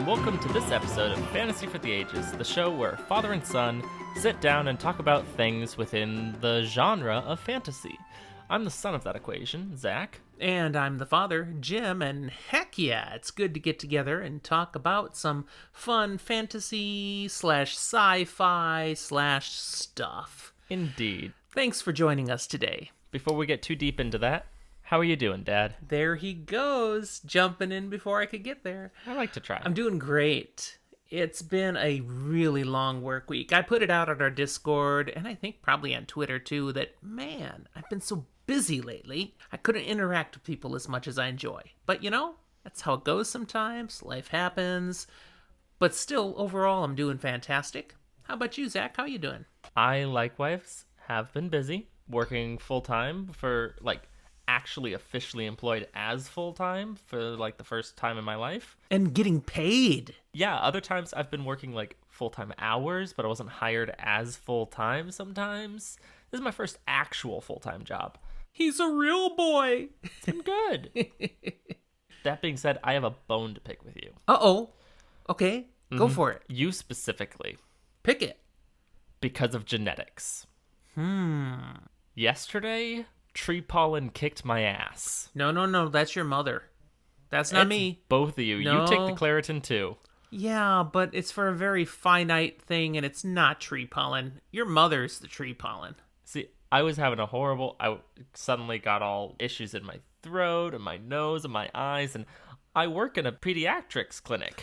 and welcome to this episode of Fantasy for the Ages, the show where father and son sit down and talk about things within the genre of fantasy. I'm the son of that equation, Zach. And I'm the father, Jim, and heck yeah, it's good to get together and talk about some fun fantasy / sci-fi / stuff. Indeed. Thanks for joining us today. Before we get too deep into that, how are you doing, Dad? There he goes, jumping in before I could get there. I like to try. I'm doing great. It's been a really long work week. I put it out on our Discord, and I think probably on Twitter too, that, man, I've been so busy lately. I couldn't interact with people as much as I enjoy. But, you know, that's how it goes sometimes. Life happens. But still, overall, I'm doing fantastic. How about you, Zach? How you doing? I, likewise, have been busy, working full-time for, actually officially employed as full-time for, the first time in my life. And getting paid. Yeah, other times I've been working, full-time hours, but I wasn't hired as full-time sometimes. This is my first actual full-time job. He's a real boy. It's been good. That being said, I have a bone to pick with you. Uh-oh. Okay, go for it. You specifically. Pick it. Because of genetics. Yesterday, tree pollen kicked my ass. No, that's your mother. That's not me. Both of you. No. You take the Claritin too. Yeah, but it's for a very finite thing, and it's not tree pollen. Your mother's the tree pollen. See, I was having I suddenly got all issues in my throat and my nose and my eyes, and I work in a pediatrics clinic.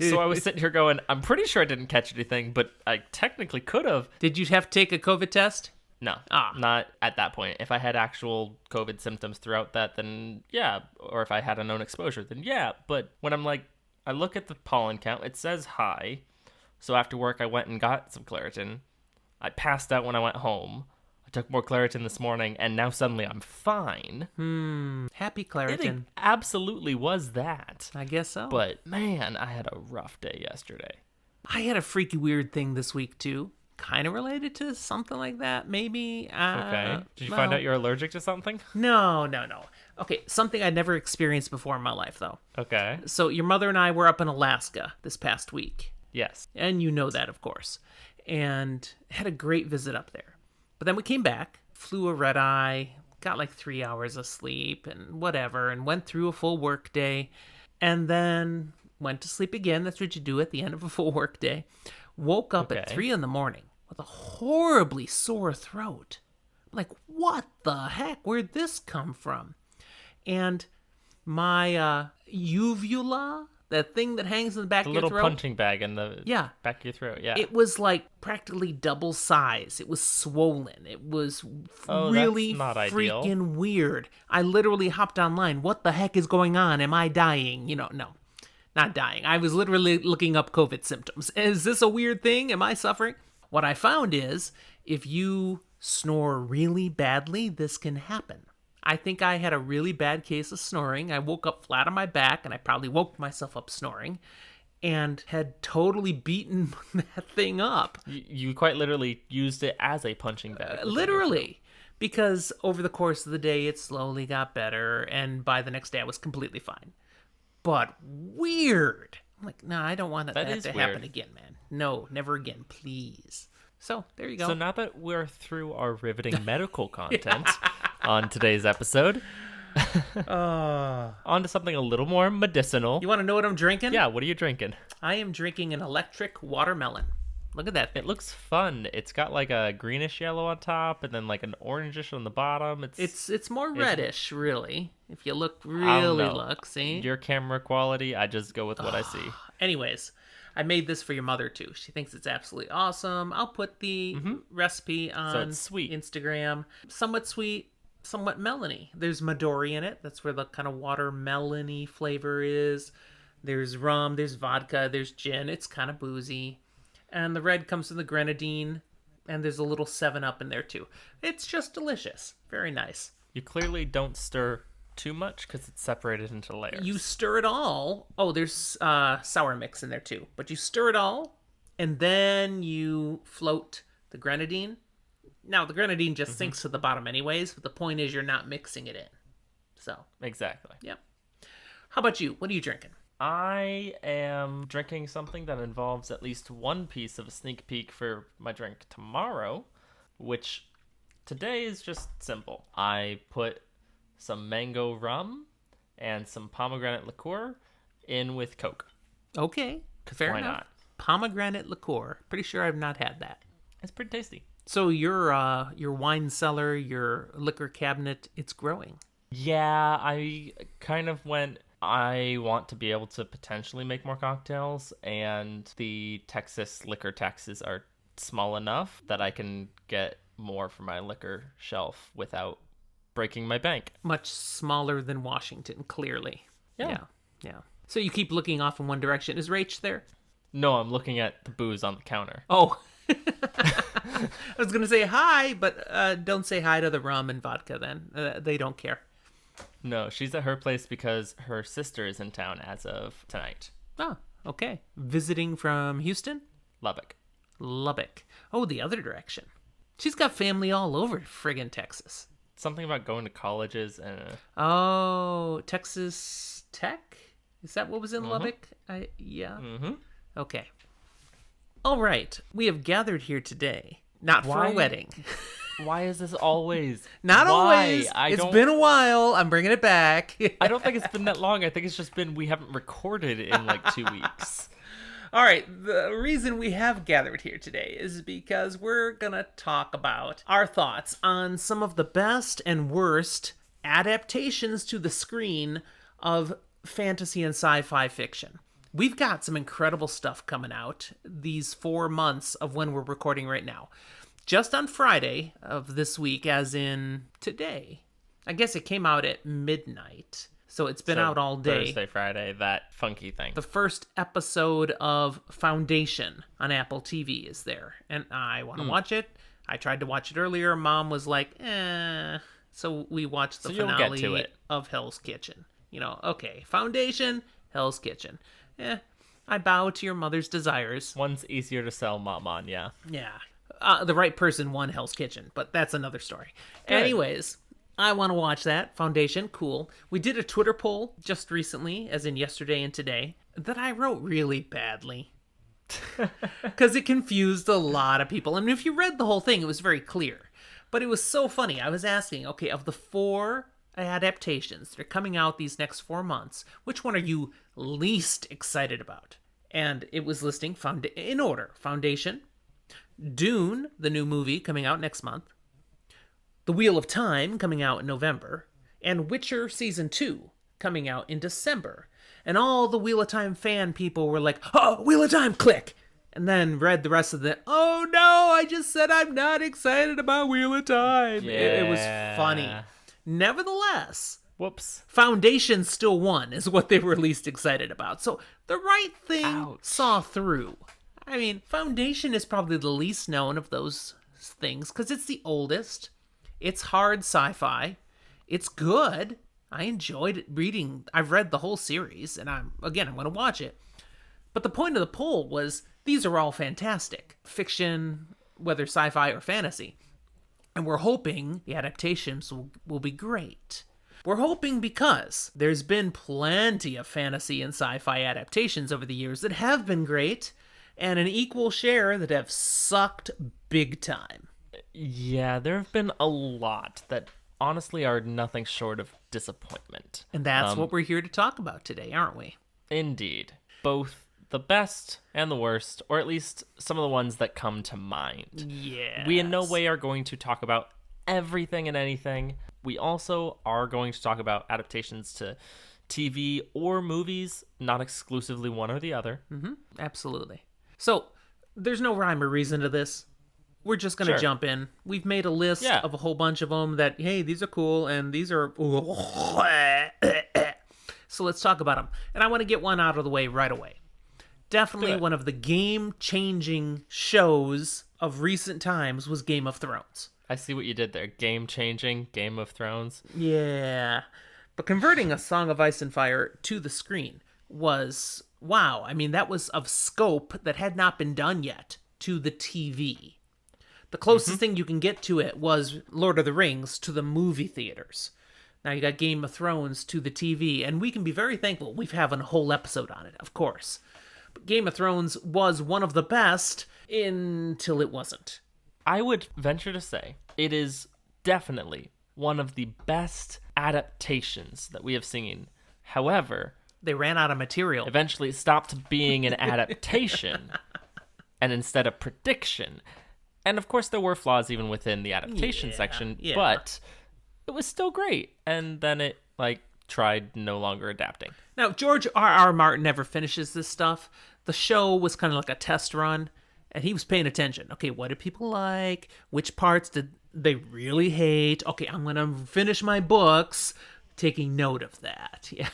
So I was sitting here going, I'm pretty sure I didn't catch anything, but I technically could have. Did you have to take a COVID test? No, not at that point. If I had actual COVID symptoms throughout that, then yeah. Or if I had a known exposure, then yeah. But when I look at the pollen count, it says high. So after work, I went and got some Claritin. I passed out when I went home. I took more Claritin this morning, and now suddenly I'm fine. Happy Claritin. It absolutely was that. I guess so. But man, I had a rough day yesterday. I had a freaky weird thing this week, too. Kind of related to something like that, maybe. Okay. Did you find out you're allergic to something? No. Okay, something I'd never experienced before in my life, though. Okay. So your mother and I were up in Alaska this past week. Yes. And you know that, of course. And had a great visit up there. But then we came back, flew a red eye, got 3 hours of sleep and whatever, and went through a full work day, and then went to sleep again. That's what you do at the end of a full work day. Woke up at 3 a.m. with a horribly sore throat. I'm like, what the heck? Where'd this come from? And my uvula, that thing that hangs in the back of your throat. The little punching bag in the back of your throat, yeah. It was practically double size. It was swollen. It was really freaking weird. I literally hopped online. What the heck is going on? Am I dying? No. Not dying. I was literally looking up COVID symptoms. Is this a weird thing? Am I suffering? What I found is, if you snore really badly, this can happen. I think I had a really bad case of snoring. I woke up flat on my back, and I probably woke myself up snoring, and had totally beaten that thing up. You quite literally used it as a punching bag. Literally. Because over the course of the day, it slowly got better, and by the next day, I was completely fine. But weird. I'm like, no, I don't want that to happen again, man. No, never again, please. So, there you go. So now that we're through our riveting medical content on today's episode, on to something a little more medicinal. You want to know what I'm drinking? Yeah, what are you drinking? I am drinking an electric watermelon. Look at that thing. It looks fun. It's got a greenish yellow on top and then an orangish on the bottom. It's more reddish, really. If you look, see? Your camera quality, I just go with what I see. Anyways, I made this for your mother, too. She thinks it's absolutely awesome. I'll put the recipe on Instagram. Somewhat sweet, somewhat melony. There's Midori in it. That's where the kind of watermelony flavor is. There's rum, there's vodka, there's gin. It's kind of boozy. And the red comes from the grenadine, and there's a little 7-Up in there, too. It's just delicious. Very nice. You clearly don't stir too much because it's separated into layers. You stir it all. Oh, there's sour mix in there, too. But you stir it all, and then you float the grenadine. Now, the grenadine just sinks to the bottom anyways, but the point is you're not mixing it in. So. Exactly. Yep. How about you? What are you drinking? I am drinking something that involves at least one piece of a sneak peek for my drink tomorrow, which today is just simple. I put some mango rum and some pomegranate liqueur in with Coke. Okay, fair why enough. not? Pomegranate liqueur. Pretty sure I've not had that. It's pretty tasty. So your wine cellar, your liquor cabinet, it's growing. Yeah, I kind of went, I want to be able to potentially make more cocktails, and the Texas liquor taxes are small enough that I can get more for my liquor shelf without breaking my bank. Much smaller than Washington, clearly. Yeah. So you keep looking off in one direction. Is Rach there? No, I'm looking at the booze on the counter. Oh. I was going to say hi, but don't say hi to the rum and vodka then. They don't care. No, she's at her place because her sister is in town as of tonight. Oh, okay. Visiting from Houston? Lubbock. Oh, the other direction. She's got family all over friggin' Texas. Something about going to colleges and... Oh, Texas Tech? Is that what was in Lubbock? Yeah. Mm-hmm. Okay. All right. We have gathered here today, not for a wedding. Why is this always? Not always. It's been a while. I'm bringing it back. I don't think it's been that long. I think it's just been we haven't recorded in like 2 weeks. All right. The reason we have gathered here today is because we're going to talk about our thoughts on some of the best and worst adaptations to the screen of fantasy and sci-fi fiction. We've got some incredible stuff coming out these 4 months of when we're recording right now. Just on Friday of this week, as in today. I guess it came out at midnight, so it's been out all day. Thursday, Friday, that funky thing. The first episode of Foundation on Apple TV is there, and I want to watch it. I tried to watch it earlier. Mom was like, So we watched the finale of Hell's Kitchen. Okay, Foundation, Hell's Kitchen. I bow to your mother's desires. One's easier to sell mom on, yeah. Yeah. The right person won Hell's Kitchen, but that's another story. Good. Anyways, I want to watch that. Foundation, cool. We did a Twitter poll just recently, as in yesterday and today, that I wrote really badly. Because it confused a lot of people. I mean, if you read the whole thing, it was very clear. But it was so funny. I was asking, okay, of the 4 adaptations that are coming out these next 4 months, which one are you least excited about? And it was listing in order. Foundation, Dune, the new movie coming out next month, The Wheel of Time coming out in November, and Witcher Season 2 coming out in December. And all the Wheel of Time fan people were like, oh, Wheel of Time, click! And then read the rest of the, oh no, I just said I'm not excited about Wheel of Time. Yeah. It was funny. Nevertheless, whoops, Foundation still won, is what they were least excited about. So the right thing saw through. I mean, Foundation is probably the least known of those things because it's the oldest. It's hard sci-fi. It's good. I enjoyed reading. I've read the whole series, and I'm going to watch it. But the point of the poll was these are all fantastic. Fiction, whether sci-fi or fantasy. And we're hoping the adaptations will be great. We're hoping because there's been plenty of fantasy and sci-fi adaptations over the years that have been great, and an equal share that have sucked big time. Yeah, there have been a lot that honestly are nothing short of disappointment. And that's what we're here to talk about today, aren't we? Indeed. Both the best and the worst, or at least some of the ones that come to mind. Yeah. We in no way are going to talk about everything and anything. We also are going to talk about adaptations to TV or movies, not exclusively one or the other. Mm-hmm. Absolutely. So, there's no rhyme or reason to this. We're just going to jump in. We've made a list of a whole bunch of them that, hey, these are cool, and these are... So let's talk about them. And I want to get one out of the way right away. Definitely one of the game-changing shows of recent times was Game of Thrones. I see what you did there. Game-changing, Game of Thrones. Yeah. But converting A Song of Ice and Fire to the screen was... wow, I mean, that was of scope that had not been done yet to the TV. The closest thing you can get to it was Lord of the Rings to the movie theaters. Now you got Game of Thrones to the TV, and we can be very thankful we've having a whole episode on it, of course. But Game of Thrones was one of the best until it wasn't. I would venture to say it is definitely one of the best adaptations that we have seen. However, they ran out of material. Eventually it stopped being an adaptation and instead a prediction. And of course there were flaws even within the adaptation section, but it was still great. And then it tried no longer adapting. Now, George R.R. Martin never finishes this stuff. The show was kind of like a test run, and he was paying attention. Okay, what did people like? Which parts did they really hate? Okay, I'm going to finish my books, taking note of that. Yeah.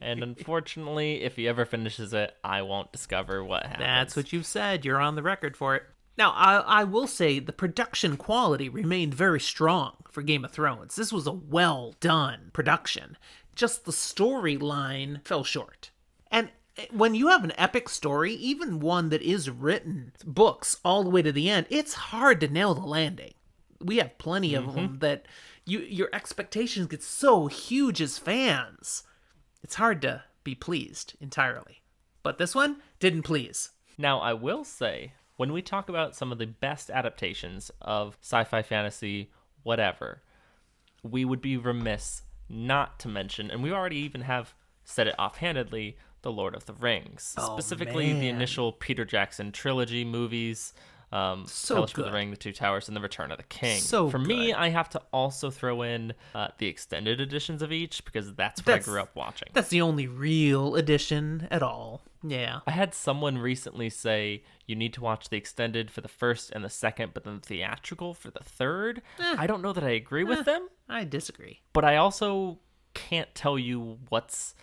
And unfortunately, if he ever finishes it, I won't discover what happens. That's what you've said. You're on the record for it. Now, I will say the production quality remained very strong for Game of Thrones. This was a well-done production. Just the storyline fell short. And when you have an epic story, even one that is written, books all the way to the end, it's hard to nail the landing. We have plenty of them that your expectations get so huge as fans. It's hard to be pleased entirely. But this one didn't please. Now, I will say, when we talk about some of the best adaptations of sci-fi, fantasy, whatever, we would be remiss not to mention, and we already even have said it offhandedly, The Lord of the Rings. Specifically, the initial Peter Jackson trilogy movies, Fellowship of the Ring, The Two Towers, and The Return of the King. For me, I have to also throw in the extended editions of each, because that's what I grew up watching. That's the only real edition at all. Yeah. I had someone recently say you need to watch the extended for the first and the second, but then the theatrical for the third. I don't know that I agree with them. I disagree. But I also can't tell you what's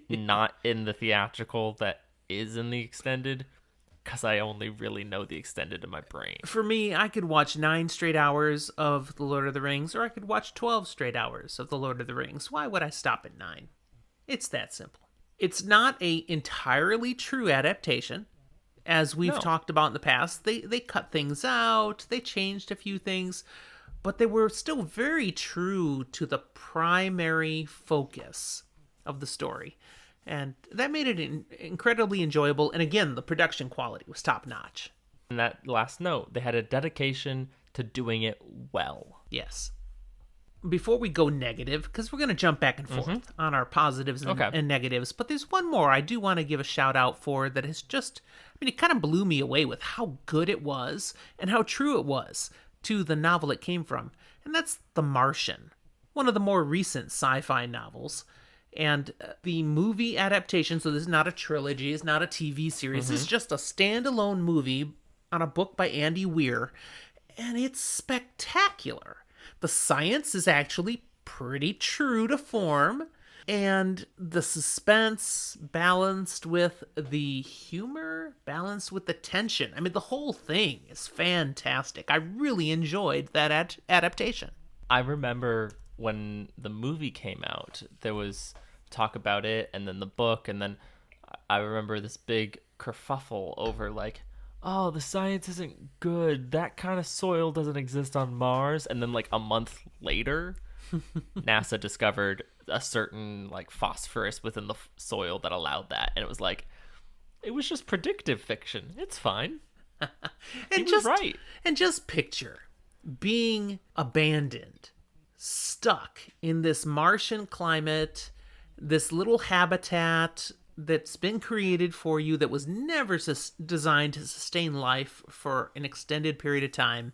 not in the theatrical that is in the extended, because I only really know the extended in my brain. For me, I could watch 9 straight hours of The Lord of the Rings, or I could watch 12 straight hours of The Lord of the Rings. Why would I stop at 9? It's that simple. It's not a entirely true adaptation. As we've talked about in the past, they cut things out, they changed a few things, but they were still very true to the primary focus of the story. And that made it incredibly enjoyable. And again, the production quality was top notch. And that last note, they had a dedication to doing it well. Yes. Before we go negative, because we're going to jump back and forth on our positives and negatives, but there's one more I do want to give a shout out for that has just, it kind of blew me away with how good it was and how true it was to the novel it came from. And that's The Martian, one of the more recent sci-fi novels. And the movie adaptation, so this is not a trilogy, it's not a TV series, it's just a standalone movie on a book by Andy Weir, and it's spectacular. The science is actually pretty true to form, and the suspense balanced with the humor, balanced with the tension. I mean, the whole thing is fantastic. I really enjoyed that adaptation. I remember when the movie came out, there was talk about it, and then the book, and then I remember this big kerfuffle over oh, the science isn't good. That kind of soil doesn't exist on Mars. And then a month later, NASA discovered a certain phosphorus within the soil that allowed that. And it was it was just predictive fiction. It's fine. He was right. And just picture being abandoned, stuck in this Martian climate, this little habitat that's been created for you that was never designed to sustain life for an extended period of time,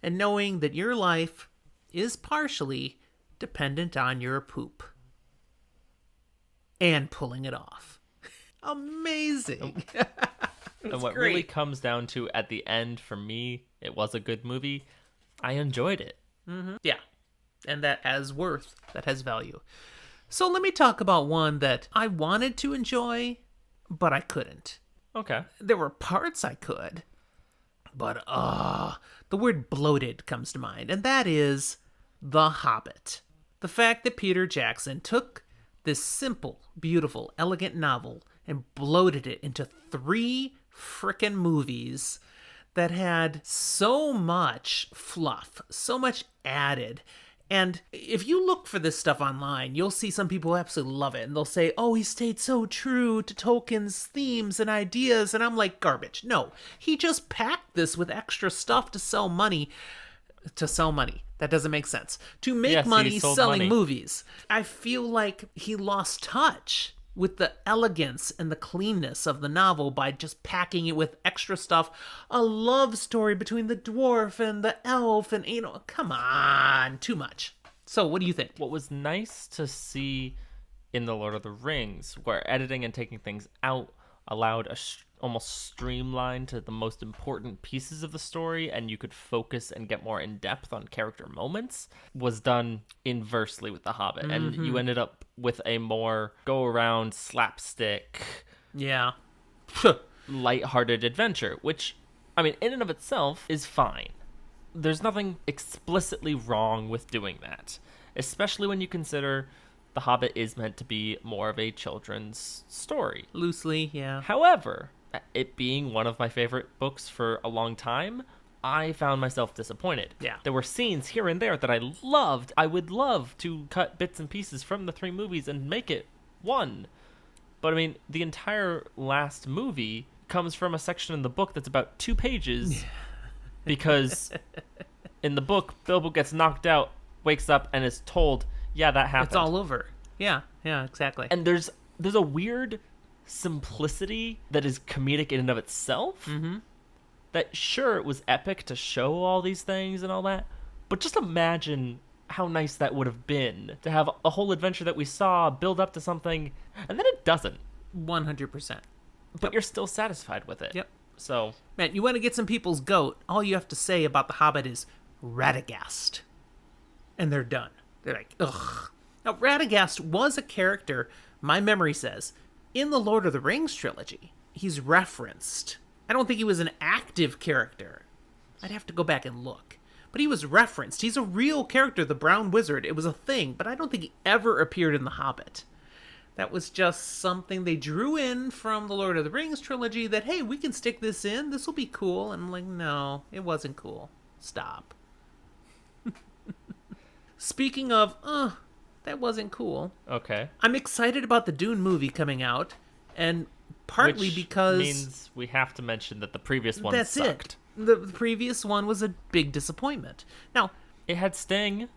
and knowing that your life is partially dependent on your poop and pulling it off. Amazing. And what really comes down to at the end, for me, it was a good movie. I enjoyed it. Yeah. And that has worth, that has value. So let me talk about one that I wanted to enjoy, but I couldn't. Okay. There were parts I could, but the word bloated comes to mind, and that is The Hobbit. The fact that Peter Jackson took this simple, beautiful, elegant novel and bloated it into 3 frickin' movies that had so much fluff, so much added, And if you look for this stuff online, you'll see some people who absolutely love it. And they'll say, oh, he stayed so true to Tolkien's themes and ideas. And I'm like, garbage. No, he just packed this with extra stuff to sell money. To sell money. That doesn't make sense. To make money selling movies. I feel like he lost touch with the elegance and the cleanness of the novel by just packing it with extra stuff. A love story between the dwarf and the elf, and, come on, too much. So what do you think? What was nice to see in The Lord of the Rings, where editing and taking things out allowed a almost streamline to the most important pieces of the story, and you could focus and get more in depth on character moments, was done inversely with The Hobbit. And you ended up with a more go around slapstick, lighthearted adventure, which, I mean, in and of itself is fine. There's nothing explicitly wrong with doing that, especially when you consider The Hobbit is meant to be more of a children's story. Loosely, yeah. However, it being one of my favorite books for a long time, I found myself disappointed. Yeah. There were scenes here and there that I loved. I would love to cut bits and pieces from the 3 movies and make it one. But I mean, the entire last movie comes from a section in the book that's about 2 pages because in the book, Bilbo gets knocked out, wakes up, and is told, yeah, that happened. It's all over. Yeah, exactly. And there's a weird simplicity that is comedic in and of itself. That, sure, it was epic to show all these things and all that, but just imagine how nice that would have been to have a whole adventure that we saw build up to something, and then it doesn't. 100%. But you're still satisfied with it. Yep. So, man, you want to get some people's goat, all you have to say about The Hobbit is Radagast. And they're done. They're like, ugh. Now, Radagast was a character, my memory says, in the Lord of the Rings trilogy. He's referenced. I don't think he was an active character. I'd have to go back and look. But he was referenced. He's a real character, the Brown Wizard. It was a thing, but I don't think he ever appeared in The Hobbit. That was just something they drew in from the Lord of the Rings trilogy that, hey, we can stick this in. This will be cool. And I'm like, no, it wasn't cool. Stop. Speaking of, that wasn't cool. Okay. I'm excited about the Dune movie coming out, and partly because means we have to mention that the previous one that's sucked. It. The previous one was a big disappointment. Now, it had Sting.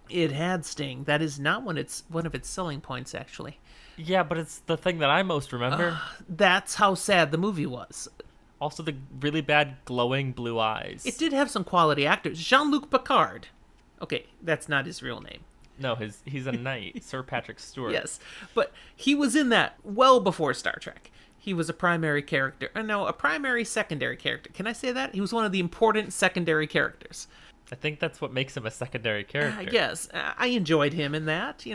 It had Sting. That is not one of its selling points, actually. Yeah, but it's the thing that I most remember. That's how sad the movie was. Also, the really bad glowing blue eyes. It did have some quality actors. Jean-Luc Picard. Okay, that's not his real name. No, he's a knight, Sir Patrick Stewart. Yes, but he was in that well before Star Trek. He was a primary character. No, a primary secondary character. Can I say that? He was one of the important secondary characters. I think that's what makes him a secondary character. Yes, I enjoyed him in that,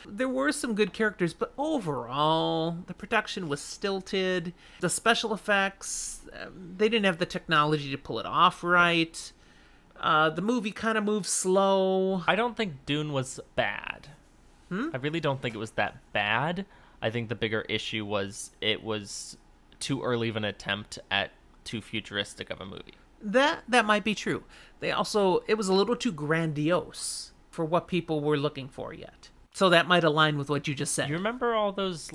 There were some good characters, but overall, the production was stilted. The special effects, they didn't have the technology to pull it off right. The movie kind of moves slow. I don't think Dune was bad. I really don't think it was that bad. I think the bigger issue was it was too early of an attempt at too futuristic of a movie. That might be true. It was a little too grandiose for what people were looking for yet. So that might align with what you just said. You remember all those,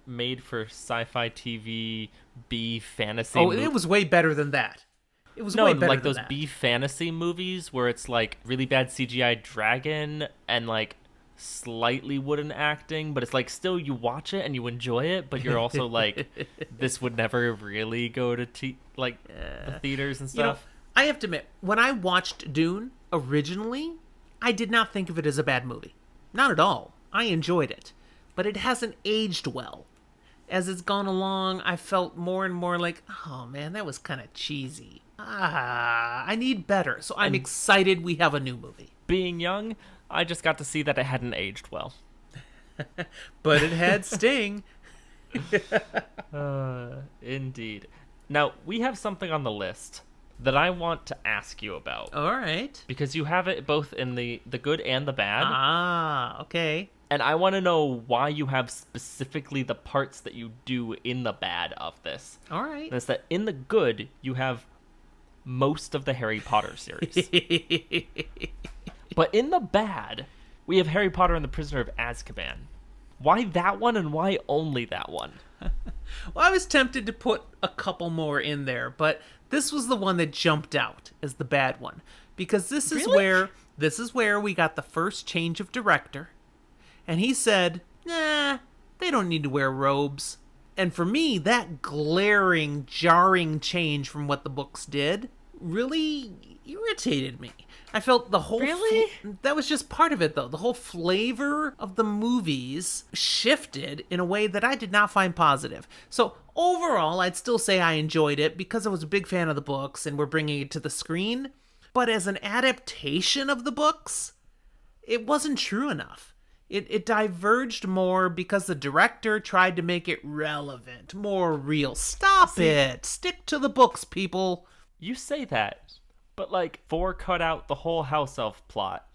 made for sci-fi TV B fantasy movies? It was way better than that. It was way better than those that. B fantasy movies where it's really bad CGI dragon and slightly wooden acting, but it's still you watch it and you enjoy it, but you're also this would never really go to the theaters and stuff. I have to admit, when I watched Dune originally, I did not think of it as a bad movie. Not at all. I enjoyed it, but it hasn't aged well. As it's gone along, I felt more and more like, oh man, that was kind of cheesy. I need better. So I'm excited we have a new movie. Being young, I just got to see that it hadn't aged well. But it had Sting. Indeed. Now, we have something on the list that I want to ask you about. All right. Because you have it both in the good and the bad. Ah, okay. And I want to know why you have specifically the parts that you do in the bad of this. All right. And it's that in the good, you have most of the Harry Potter series. But in the bad, we have Harry Potter and the Prisoner of Azkaban. Why that one and why only that one? Well, I was tempted to put a couple more in there, but this was the one that jumped out as the bad one. Because this is where we got the first change of director. And he said, nah, they don't need to wear robes. And for me, that glaring, jarring change from what the books did really irritated me. I felt the whole... that was just part of it, though. The whole flavor of the movies shifted in a way that I did not find positive. So overall, I'd still say I enjoyed it because I was a big fan of the books and we're bringing it to the screen. But as an adaptation of the books, it wasn't true enough. It diverged more because the director tried to make it relevant, more real. Stop it! Stick to the books, people! You say that, but like 4 cut out the whole house elf plot.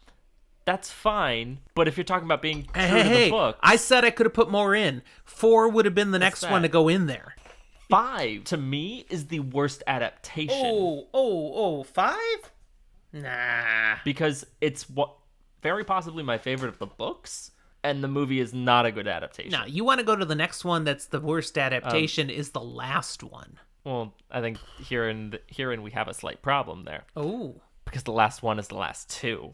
That's fine, but if you're talking about being true to the book... I said I could have put more in. 4 would have been the next one to go in there. 5, to me, is the worst adaptation. 5? Nah. Because it's very possibly my favorite of the books, and the movie is not a good adaptation. No, you want to go to the next one that's the worst adaptation is the last one. Well, I think herein we have a slight problem there. Oh. Because the last one is the last 2.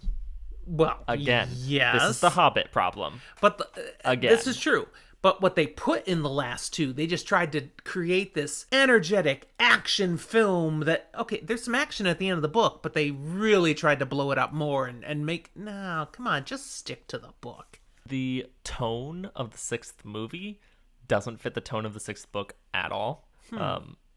Well, again, yes. This is the Hobbit problem. But again, this is true. But what they put in the last 2, they just tried to create this energetic action film that, okay, there's some action at the end of the book, but they really tried to blow it up more and make, no, come on, just stick to the book. The tone of the 6th movie doesn't fit the tone of the 6th book at all.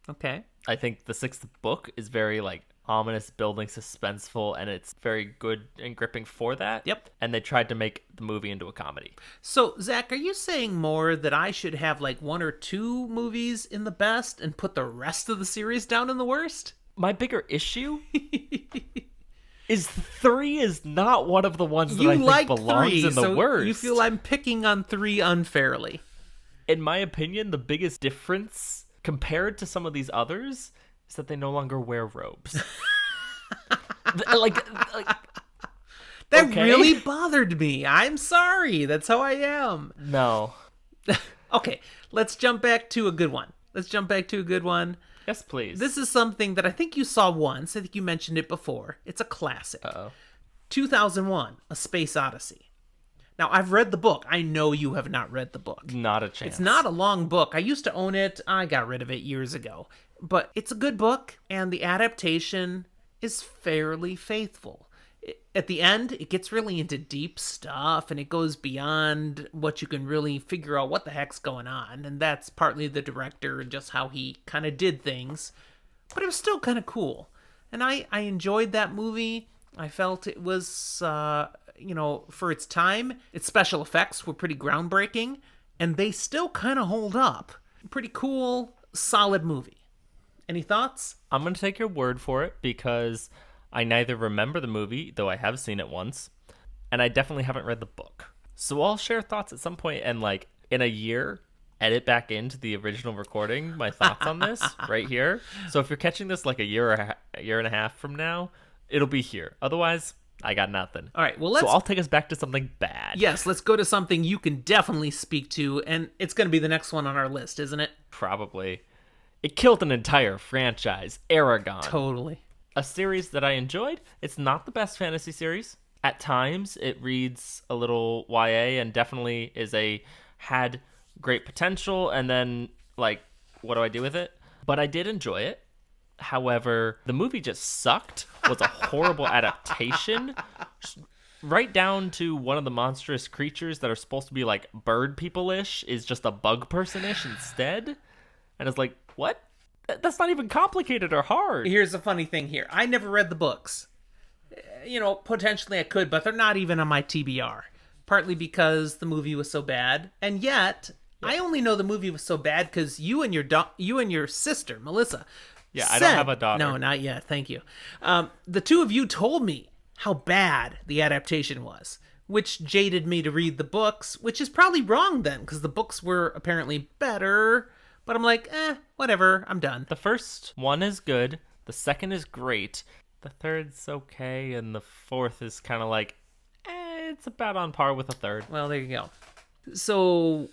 Okay. I think the 6th book is very, like, ominous, building, suspenseful, and it's very good and gripping for that. Yep. And they tried to make the movie into a comedy. So, Zach, are you saying more that I should have like 1 or 2 movies in the best and put the rest of the series down in the worst? My bigger issue is 3 is not one of the ones that I think belongs 3, in the so worst. You feel I'm picking on 3 unfairly. In my opinion, the biggest difference compared to some of these others is that they no longer wear robes. like that really bothered me. I'm sorry. That's how I am. No. Okay, let's jump back to a good one. Yes, please. This is something that I think you saw once. I think you mentioned it before. It's a classic. 2001, A Space Odyssey. Now, I've read the book. I know you have not read the book. Not a chance. It's not a long book. I used to own it. I got rid of it years ago. But it's a good book, and the adaptation is fairly faithful. At the end, it gets really into deep stuff, and it goes beyond what you can really figure out what the heck's going on. And that's partly the director and just how he kind of did things. But it was still kind of cool. And I enjoyed that movie. I felt it was... for its time, its special effects were pretty groundbreaking, and they still kind of hold up. Pretty cool, solid movie. Any thoughts? I'm going to take your word for it because I neither remember the movie, though I have seen it once, and I definitely haven't read the book. So I'll share thoughts at some point and, like, in a year, edit back into the original recording my thoughts on this right here. So if you're catching this like a year and a half from now, it'll be here. Otherwise... I got nothing. All right, well, So I'll take us back to something bad. Yes, let's go to something you can definitely speak to, and it's going to be the next one on our list, isn't it? Probably. It killed an entire franchise, Aragon. Totally. A series that I enjoyed. It's not the best fantasy series. At times, it reads a little YA and definitely had great potential, and then, like, what do I do with it? But I did enjoy it. However, the movie just sucked, was a horrible adaptation, right down to one of the monstrous creatures that are supposed to be like bird people-ish is just a bug person-ish instead. And it's like, what? That's not even complicated or hard. Here's the funny thing here. I never read the books. Potentially I could, but they're not even on my TBR. Partly because the movie was so bad, and yet I only know the movie was so bad because you and your sister, Melissa... Yeah, I don't have a daughter. No, not yet. Thank you. The two of you told me how bad the adaptation was, which jaded me to read the books, which is probably wrong then, because the books were apparently better. But I'm like, whatever, I'm done. The first one is good. The second is great. The third's okay, and the fourth is kind of like, it's about on par with the third. Well, there you go. So,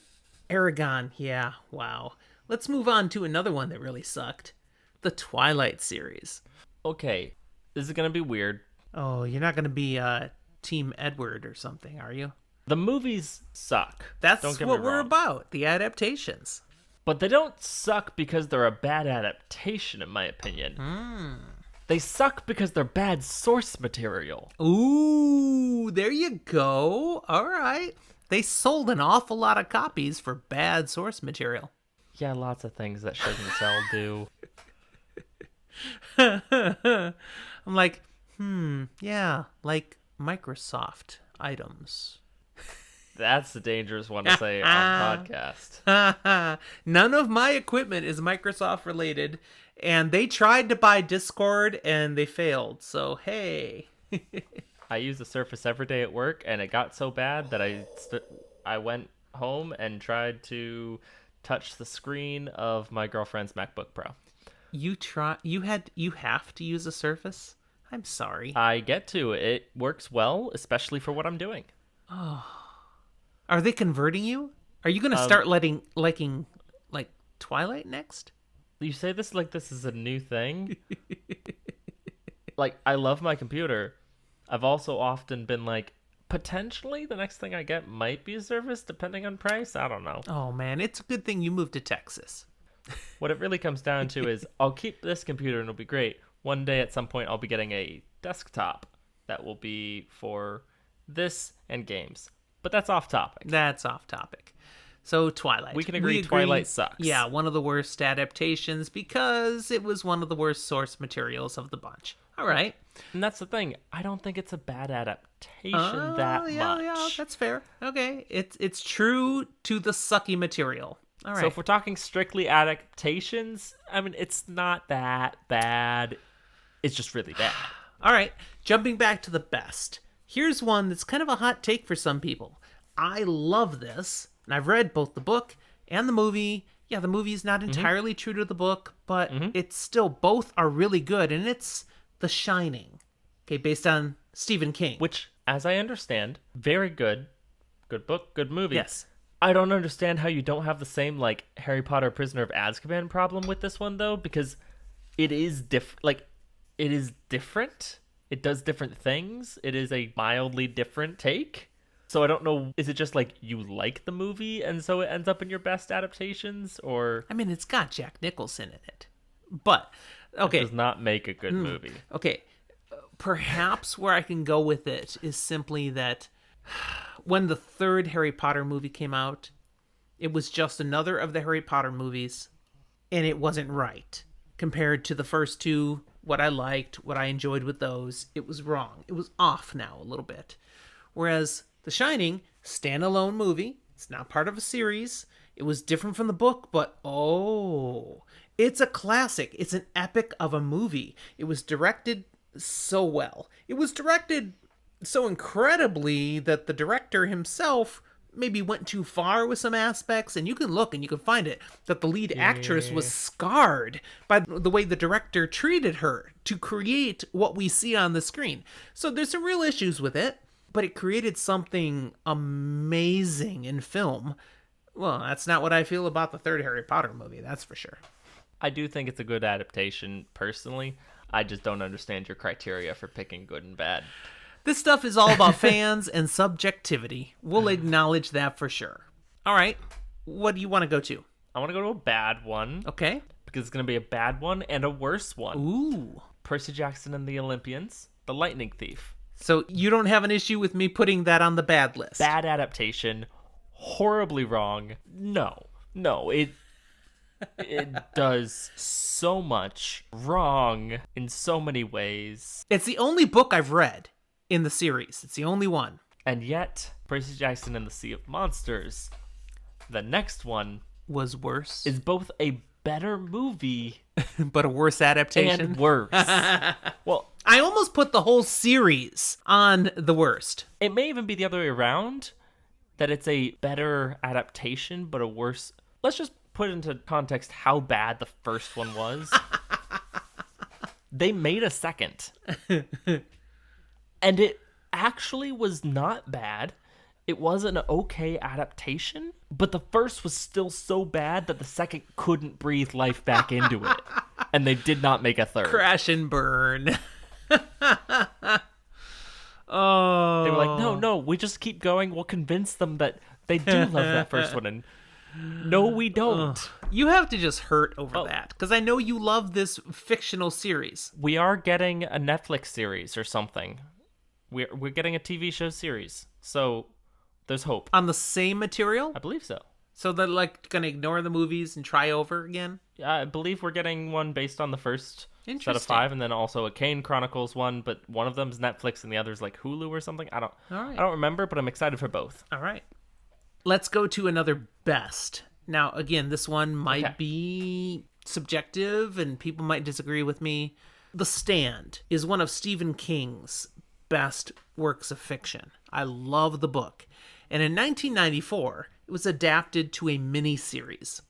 Aragon, yeah, wow. Let's move on to another one that really sucked. The Twilight series. Okay, this is going to be weird. Oh, you're not going to be Team Edward or something, are you? The movies suck. That's what we're about, the adaptations. But they don't suck because they're a bad adaptation, in my opinion. They suck because they're bad source material. Ooh, there you go. All right. They sold an awful lot of copies for bad source material. Yeah, lots of things that shouldn't sell do. I'm like, yeah, like Microsoft items. That's the dangerous one to say on podcast. None of my equipment is Microsoft related, and they tried to buy Discord and they failed. So, hey. I use the Surface every day at work, and it got so bad that I went home and tried to touch the screen of my girlfriend's MacBook Pro. You have to use a Surface? I'm sorry. I get to. It works well, especially for what I'm doing. Oh. Are they converting you? Are you going to start liking like Twilight next? You say this like this is a new thing. Like, I love my computer. I've also often been like, potentially the next thing I get might be a Surface, depending on price. I don't know. Oh, man, it's a good thing you moved to Texas. What it really comes down to is I'll keep this computer and it'll be great. One day at some point I'll be getting a desktop that will be for this and games. But that's off topic. So Twilight. We can agree Twilight sucks. Yeah, one of the worst adaptations because it was one of the worst source materials of the bunch. All right. And that's the thing. I don't think it's a bad adaptation that much. Yeah, that's fair. Okay. It's true to the sucky material. All right. So if we're talking strictly adaptations, I mean, it's not that bad. It's just really bad. All right. Jumping back to the best. Here's one that's kind of a hot take for some people. I love this, and I've read both the book and the movie. Yeah, the movie's not entirely true to the book, but it's still, both are really good, and it's The Shining. Okay, based on Stephen King. Which, as I understand, very good. Good book, good movie. Yes. I don't understand how you don't have the same, like, Harry Potter Prisoner of Azkaban problem with this one, though, because it is different. It does different things. It is a mildly different take. So I don't know, is it just like you like the movie and so it ends up in your best adaptations, or... I mean, it's got Jack Nicholson in it. But, okay. It does not make a good movie. Okay. Perhaps where I can go with it is simply that when the third Harry Potter movie came out, it was just another of the Harry Potter movies, and it wasn't right. Compared to the first two, what I liked, what I enjoyed with those, it was wrong. It was off now a little bit. Whereas The Shining, standalone movie, it's not part of a series. It was different from the book, but it's a classic. It's an epic of a movie. It was directed so well. It was directed so incredibly that the director himself maybe went too far with some aspects, and you can look and you can find it, that the lead actress was scarred by the way the director treated her to create what we see on the screen. So there's some real issues with it, but it created something amazing in film. Well, that's not what I feel about the third Harry Potter movie, that's for sure. I do think it's a good adaptation, personally. I just don't understand your criteria for picking good and bad. This stuff is all about fans and subjectivity. We'll acknowledge that for sure. All right. What do you want to go to? I want to go to a bad one. Okay. Because it's going to be a bad one and a worse one. Ooh. Percy Jackson and the Olympians, The Lightning Thief. So you don't have an issue with me putting that on the bad list? Bad adaptation. Horribly wrong. No, it does so much wrong in so many ways. It's the only book I've read in the series. It's the only one. And yet, Percy Jackson and the Sea of Monsters, the next one, was worse. Is both a better movie, but a worse adaptation. And worse. Well, I almost put the whole series on the worst. It may even be the other way around, that it's a better adaptation, but a worse... Let's just put into context how bad the first one was. They made a second. And it actually was not bad. It was an okay adaptation, but the first was still so bad that the second couldn't breathe life back into it. And they did not make a third. Crash and burn. Oh. They were like, no, we just keep going. We'll convince them that they do love that first one. And no, we don't. You have to just hurt over that, because I know you love this fictional series. We are getting a Netflix series or something. We're getting a TV show series. So there's hope. On the same material? I believe so. So they're like going to ignore the movies and try over again? I believe we're getting one based on the first set of 5, and then also a Kane Chronicles one, but one of them's Netflix and the other's like Hulu or something. I don't remember, but I'm excited for both. All right. Let's go to another best. Now, again, this one might be subjective and people might disagree with me. The Stand is one of Stephen King's best works of fiction. I love the book. And in 1994, it was adapted to a miniseries.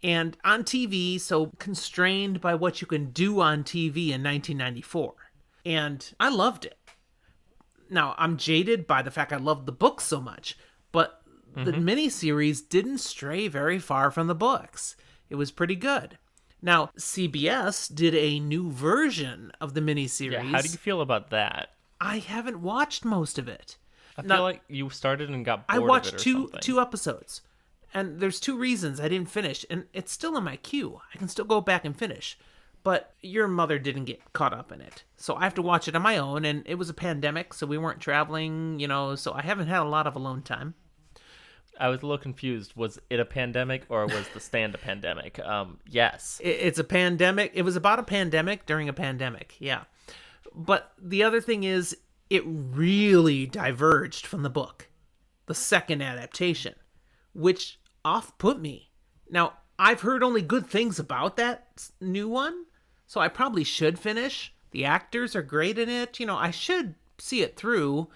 And on TV, so constrained by what you can do on TV in 1994. And I loved it. Now, I'm jaded by the fact I loved the book so much, but the miniseries didn't stray very far from the books. It was pretty good. Now, CBS did a new version of the miniseries. Yeah, how do you feel about that? I haven't watched most of it. I feel like you started and got bored I watched of it or something. two episodes, and there's 2 reasons I didn't finish, and it's still in my queue. I can still go back and finish, but your mother didn't get caught up in it, so I have to watch it on my own, and it was a pandemic, so we weren't traveling, so I haven't had a lot of alone time. I was a little confused. Was it a pandemic or was The Stand a pandemic? Yes. It's a pandemic. It was about a pandemic during a pandemic, yeah. But the other thing is, it really diverged from the book, the second adaptation, which off-put me. Now, I've heard only good things about that new one, so I probably should finish. The actors are great in it. I should see it through.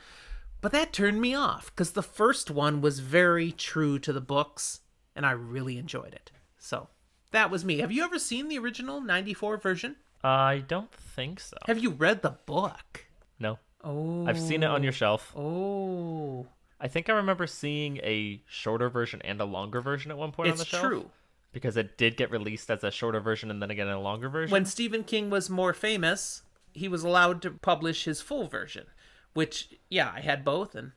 But that turned me off, because the first one was very true to the books, and I really enjoyed it. So, that was me. Have you ever seen the original 94 version? I don't think so. Have you read the book? No. Oh. I've seen it on your shelf. Oh. I think I remember seeing a shorter version and a longer version at one point on the shelf. It's true. Because it did get released as a shorter version and then again a longer version. When Stephen King was more famous, he was allowed to publish his full version. Which, yeah, I had both, and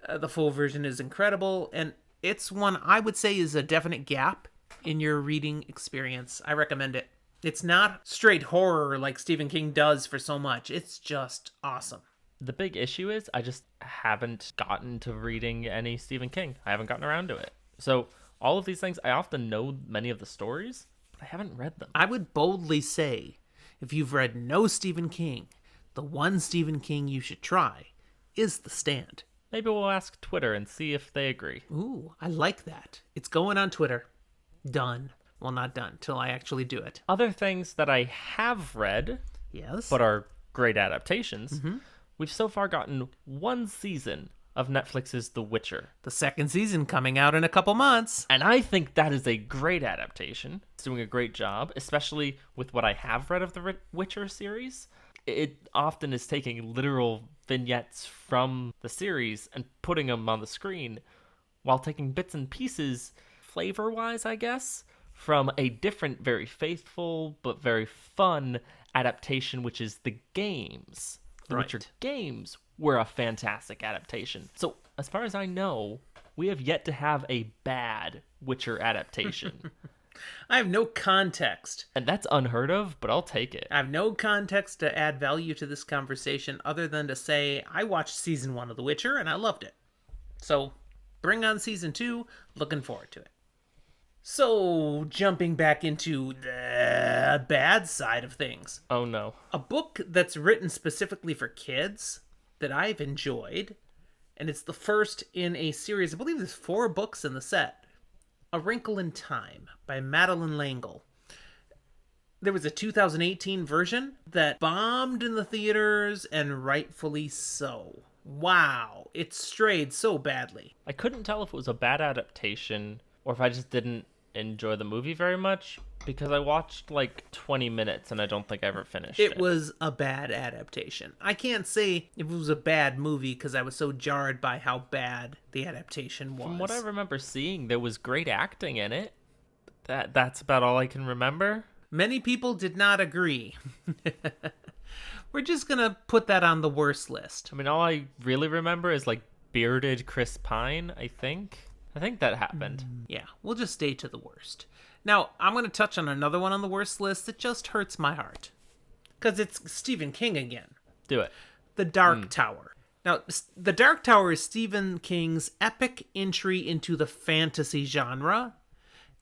the full version is incredible, and it's one I would say is a definite gap in your reading experience. I recommend it. It's not straight horror like Stephen King does for so much. It's just awesome. The big issue is I just haven't gotten to reading any Stephen King. I haven't gotten around to it. So all of these things, I often know many of the stories, but I haven't read them. I would boldly say, if you've read no Stephen King, the one Stephen King you should try is The Stand. Maybe we'll ask Twitter and see if they agree. Ooh, I like that. It's going on Twitter. Done. Well, not done, till I actually do it. Other things that I have read, yes, but are great adaptations, we've so far gotten 1 season of Netflix's The Witcher. The 2nd season coming out in a couple months. And I think that is a great adaptation. It's doing a great job, especially with what I have read of the Witcher series. It often is taking literal vignettes from the series and putting them on the screen while taking bits and pieces, flavor-wise, I guess, from a different, very faithful, but very fun adaptation, which is the games. The Witcher games were a fantastic adaptation. So, as far as I know, we have yet to have a bad Witcher adaptation. I have no context. And that's unheard of, but I'll take it. I have no context to add value to this conversation other than to say I watched season 1 of The Witcher and I loved it. So, bring on season 2. Looking forward to it. So, jumping back into the bad side of things. Oh, no. A book that's written specifically for kids that I've enjoyed, and it's the first in a series. I believe there's 4 books in the set. A Wrinkle in Time by Madeleine L'Engle. There was a 2018 version that bombed in the theaters, and rightfully so. Wow, it strayed so badly. I couldn't tell if it was a bad adaptation or if I just didn't enjoy the movie very much because I watched like 20 minutes and I don't think I ever finished it. It was a bad adaptation. I can't say if it was a bad movie because I was so jarred by how bad the adaptation was. From what I remember seeing, there was great acting in it. That's about all I can remember. Many people did not agree. We're just going to put that on the worst list. I mean, all I really remember is like bearded Chris Pine, I think. I think that happened. Yeah, we'll just stay to the worst. Now, I'm going to touch on another one on the worst list that just hurts my heart. Because it's Stephen King again. Do it. The Dark Tower. Now, The Dark Tower is Stephen King's epic entry into the fantasy genre,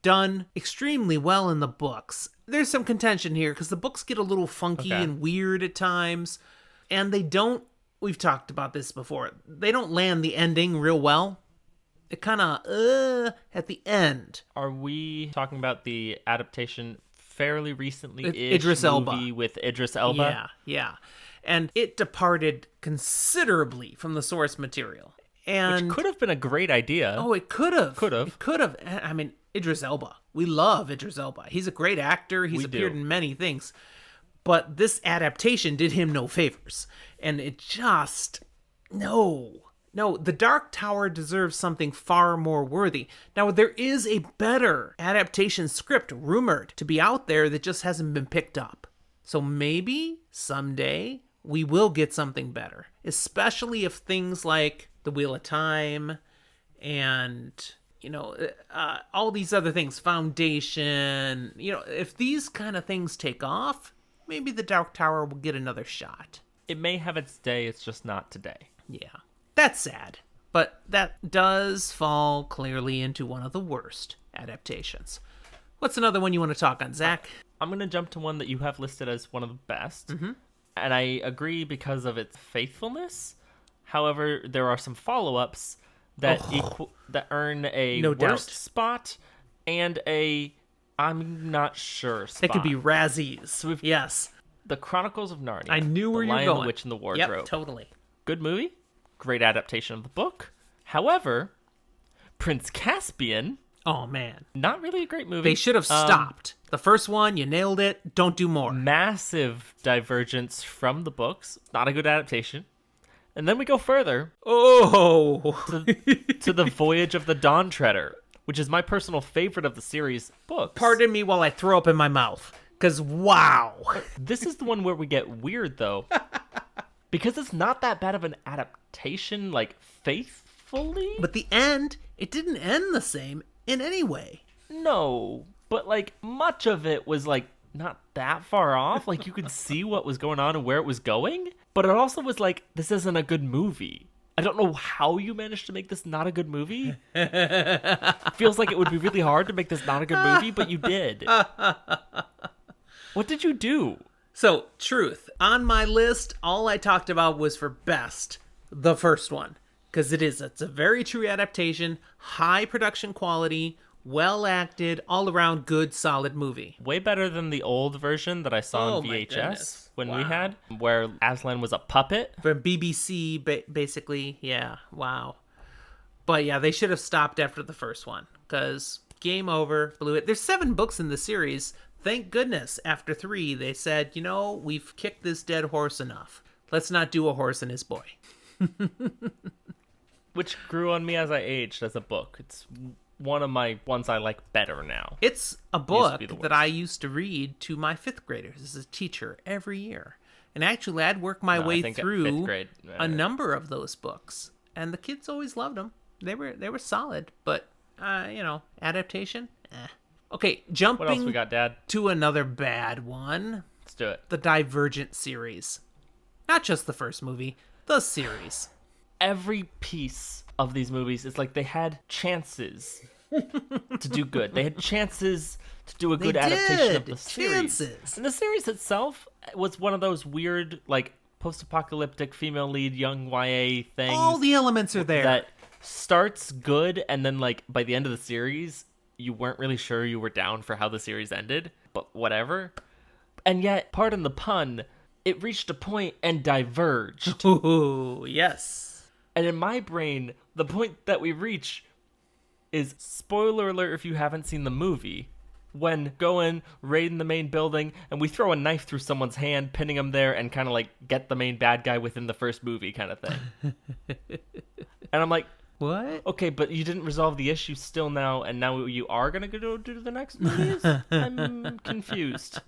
done extremely well in the books. There's some contention here because the books get a little funky and weird at times, and they don't, we've talked about this before, they don't land the ending real well. It kind of, at the end. Are we talking about the adaptation fairly recently? Idris Elba. With Idris Elba? Yeah. And it departed considerably from the source material. And which could have been a great idea. Oh, it could have. It could have. I mean, Idris Elba. We love Idris Elba. He's a great actor. He's appeared in many things. But this adaptation did him no favors. And it just... No, The Dark Tower deserves something far more worthy. Now, there is a better adaptation script rumored to be out there that just hasn't been picked up. So maybe someday we will get something better. Especially if things like The Wheel of Time and... all these other things, Foundation, if these kind of things take off, maybe The Dark Tower will get another shot. It may have its day, it's just not today. Yeah, that's sad. But that does fall clearly into one of the worst adaptations. What's another one you want to talk on, Zach? I'm going to jump to one that you have listed as one of the best. Mm-hmm. And I agree because of its faithfulness. However, there are some follow-ups that that earn a worst spot and a I'm not sure spot. They could be Razzies. So yes. The Chronicles of Narnia. I knew where you were going. The Lion, the Witch, and the Wardrobe. Yep, totally. Good movie. Great adaptation of the book. However, Prince Caspian. Oh, man. Not really a great movie. They should have stopped. The first one, you nailed it. Don't do more. Massive divergence from the books. Not a good adaptation. And then we go further. To the Voyage of the Dawn Treader, which is my personal favorite of the series books. Pardon me while I throw up in my mouth. Because, wow. This is the one where we get weird, though. Because it's not that bad of an adaptation, like, faithfully. But the end, it didn't end the same in any way. No, but, like, much of it was, like, not that far off. Like, you could see what was going on and where it was going. But it also was like, this isn't a good movie. I don't know how you managed to make this not a good movie. Feels like it would be really hard to make this not a good movie, but you did. What did you do? So, truth. On my list, all I talked about was for best, the first one. Because it's a very true adaptation, high production quality, well acted, all around good, solid movie. Way better than the old version that I saw on VHS when we had, where Aslan was a puppet. From BBC, basically. Yeah, wow. But yeah, they should have stopped after the first one, because game over, blew it. There's 7 books in the series. Thank goodness, after 3, they said, we've kicked this dead horse enough. Let's not do A Horse and His Boy. Which grew on me as I aged as a book. It's one of my ones I like better now. It's a book that I used to read to my 5th graders as a teacher every year. And actually, I'd work my way through a number of those books. And the kids always loved them. They were solid. But, adaptation? Okay, jumping what else we got, Dad? To another bad one. Let's do it. The Divergent series. Not just the first movie, the series. Every piece of these movies, it's like they had chances to do good. They had chances to do a good adaptation of the series. And the series itself was one of those weird, like, post-apocalyptic female lead young YA things. All the elements are there. That starts good, and then, like, by the end of the series, you weren't really sure you were down for how the series ended, but whatever. And yet, pardon the pun, it reached a point and diverged. Ooh, yes. And in my brain, the point that we reach is, spoiler alert if you haven't seen the movie, when go in, raid in the main building, and we throw a knife through someone's hand, pinning them there, and kind of like get the main bad guy within the first movie kind of thing. And I'm like, what? Okay, but you didn't resolve the issue still now, and now you are going to go do the next movies? I'm confused.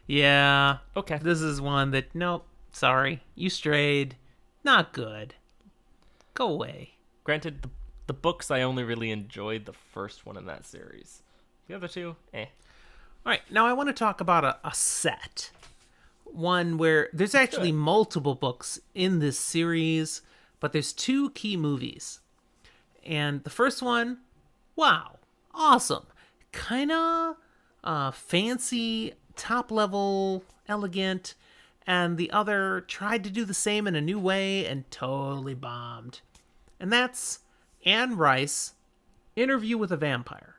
Yeah. Okay. This is one that, nope, sorry. You strayed. Not good. Go away. Granted, the books, I only really enjoyed the first one in that series. The other two, eh. All right, now I want to talk about a set. One where there's actually multiple books in this series, but there's 2 key movies. And the first one, wow, awesome. Kind of fancy, top-level, elegant. And the other tried to do the same in a new way and totally bombed. And that's Anne Rice, Interview with a Vampire.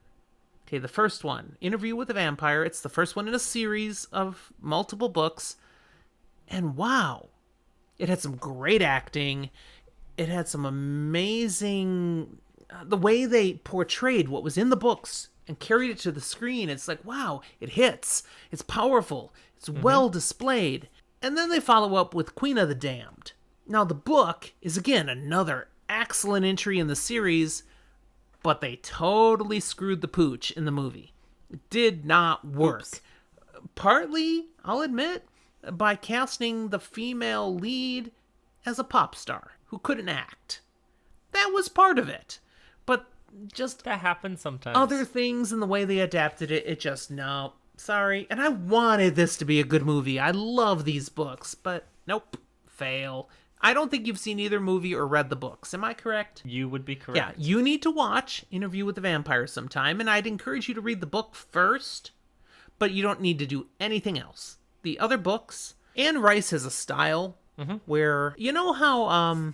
Okay, the first one, Interview with a Vampire. It's the first one in a series of multiple books. And wow, it had some great acting. It had some amazing... the way they portrayed what was in the books and carried it to the screen. It's like, wow, it hits. It's powerful. It's well displayed. And then they follow up with Queen of the Damned. Now, the book is, again, another excellent entry in the series, but they totally screwed the pooch in the movie. It did not work. Oops. Partly, I'll admit, by casting the female lead as a pop star who couldn't act. That was part of it. But just... that happens sometimes. Other things in the way they adapted it, it just, no, sorry. And I wanted this to be a good movie. I love these books, but nope, fail. I don't think you've seen either movie or read the books. Am I correct? You would be correct. Yeah, you need to watch Interview with the Vampire sometime, and I'd encourage you to read the book first, but you don't need to do anything else. The other books, Anne Rice has a style where, you know how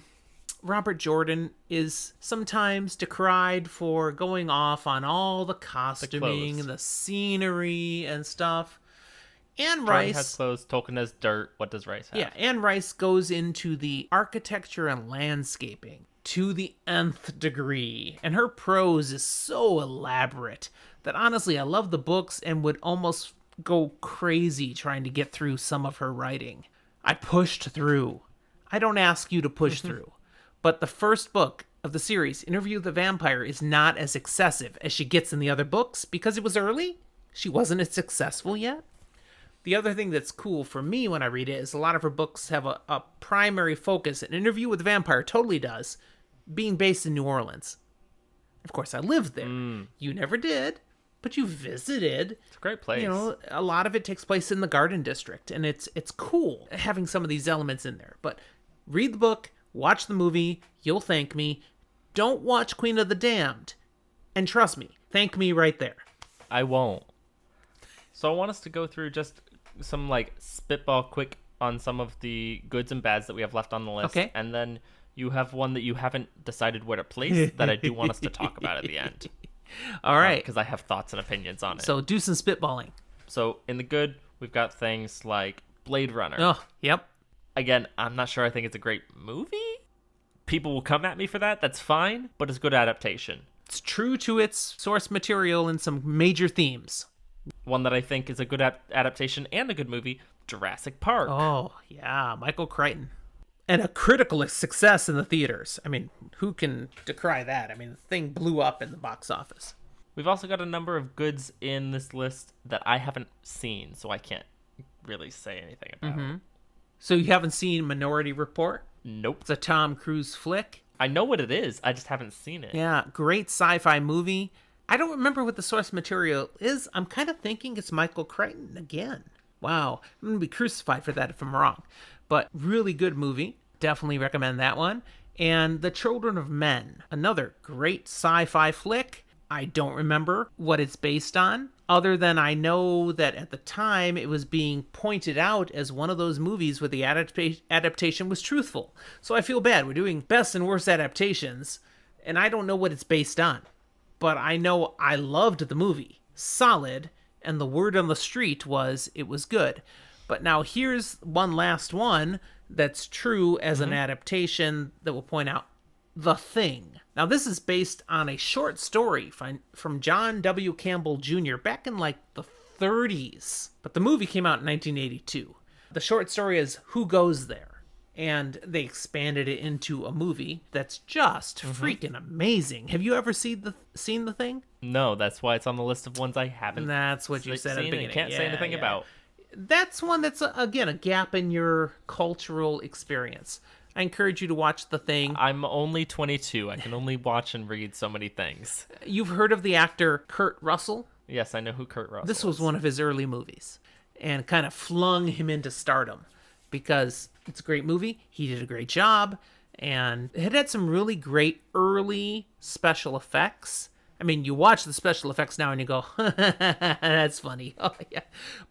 Robert Jordan is sometimes decried for going off on all the costuming and the scenery and stuff? Anne Rice has clothes, Tolkien has dirt. What does Rice have? Yeah, Anne Rice goes into the architecture and landscaping to the nth degree. And her prose is so elaborate that honestly, I love the books and would almost go crazy trying to get through some of her writing. I pushed through. I don't ask you to push through. But the first book of the series, Interview with the Vampire, is not as excessive as she gets in the other books because it was early. She wasn't as successful yet. The other thing that's cool for me when I read it is a lot of her books have a primary focus. An Interview with the Vampire totally does, being based in New Orleans. Of course, I lived there. You never did, but you visited. It's a great place. You know, a lot of it takes place in the Garden District, and it's cool having some of these elements in there. But read the book, watch the movie, you'll thank me. Don't watch Queen of the Damned. And trust me, thank me right there. I won't. So I want us to go through just some like spitball quick on some of the goods and bads that we have left on the list. Okay. And then you have one that you haven't decided where to place that I do want us to talk about at the end. All right. Because I have thoughts and opinions on it. So do some spitballing. So in the good, we've got things like Blade Runner. Oh, yep. Again, I'm not sure I think it's a great movie. People will come at me for that. That's fine. But it's good adaptation. It's true to its source material and some major themes. One that I think is a good adaptation and a good movie, Jurassic Park. Oh, yeah, Michael Crichton. And a critical success in the theaters. I mean, who can decry that? I mean, the thing blew up in the box office. We've also got a number of goods in this list that I haven't seen, so I can't really say anything about. So you haven't seen Minority Report? Nope. It's a Tom Cruise flick. I know what it is. I just haven't seen it. Yeah, great sci-fi movie. I don't remember what the source material is. I'm kind of thinking it's Michael Crichton again. Wow. I'm going to be crucified for that if I'm wrong. But really good movie. Definitely recommend that one. And The Children of Men. Another great sci-fi flick. I don't remember what it's based on, other than I know that at the time it was being pointed out as one of those movies where the adaptation was truthful. So I feel bad. We're doing best and worst adaptations, and I don't know what it's based on. But I know I loved the movie. Solid. And the word on the street was it was good. But now here's one last one that's true as an adaptation that will point out The Thing. Now, this is based on a short story from John W. Campbell Jr. back in like the 30s. But the movie came out in 1982. The short story is Who Goes There? And they expanded it into a movie that's just freaking amazing. Have you ever seen the Thing? No, that's why it's on the list of ones I haven't. That's what you said at the beginning. Can't say anything about. That's one that's, again, a gap in your cultural experience. I encourage you to watch The Thing. I'm only 22. I can only watch and read so many things. You've heard of the actor Kurt Russell? Yes, I know who Kurt Russell is. This was one of his early movies and kind of flung him into stardom because it's a great movie. He did a great job and it had some really great early special effects. I mean, you watch the special effects now and you go, that's funny. Oh, yeah.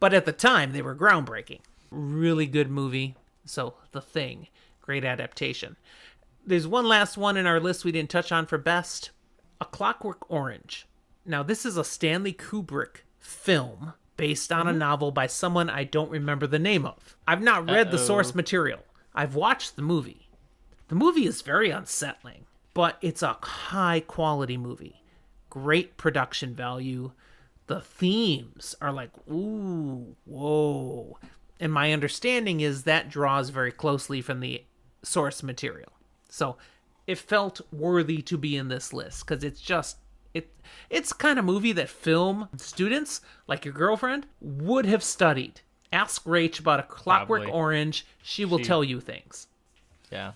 But at the time, they were groundbreaking. Really good movie. So, The Thing. Great adaptation. There's one last one in our list we didn't touch on for best. A Clockwork Orange. Now, this is a Stanley Kubrick film based on a novel by someone I don't remember the name of. I've not read the source material. I've watched the movie. The movie is very unsettling, but it's a high-quality movie. Great production value. The themes are like, ooh, whoa. And my understanding is that draws very closely from the source material. So it felt worthy to be in this list because it's just, it's kind of movie that film students, like your girlfriend, would have studied. Ask Rach about A Clockwork Orange. She will tell you things. Yeah,